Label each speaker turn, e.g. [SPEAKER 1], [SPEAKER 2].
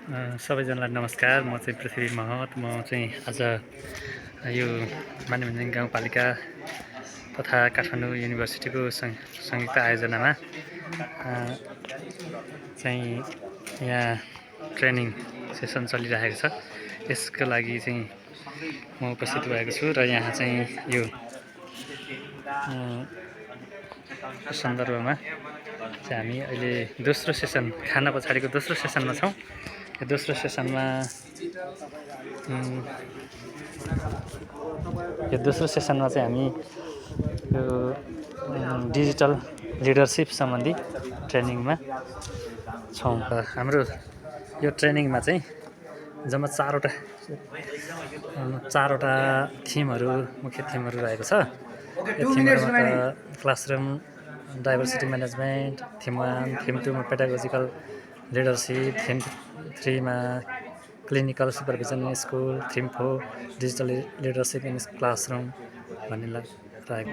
[SPEAKER 1] सबैजनालाई नमस्कार। म चाहिँ पृथ्वी महत। म चाहिँ आज यो मानवञ्जन गाउँपालिका तथा काठमाडौँ युनिभर्सिटीको संयुक्त आयोजनामा चाहिँ यहाँ ट्रेनिङ सेसन चलिरहेको छ। यसको लागि चाहिँ म उपस्थित भएको छु र यहाँ चाहिँ यो सन्दर्भमा चाहिँ हामी अहिले दोस्रो सेसन खाना पछाडिको दोस्रो सेसनमा छौँ। यो दोस्रो सेसनमा चाहिँ हामी यो डिजिटल लिडरसिप सम्बन्धी ट्रेनिङमा छौँ। हाम्रो यो ट्रेनिङमा चाहिँ जम्मा चारवटा थिमहरू, मुख्य थिमहरू रहेको छ। यो थिमहरूमा classroom diversity management, theme 1, theme 2मा पेडागोजिकल लिडरसिप, थिम 3मा clinical supervision in school, theme 4 digital leadership in classroom भन्ने रहेको।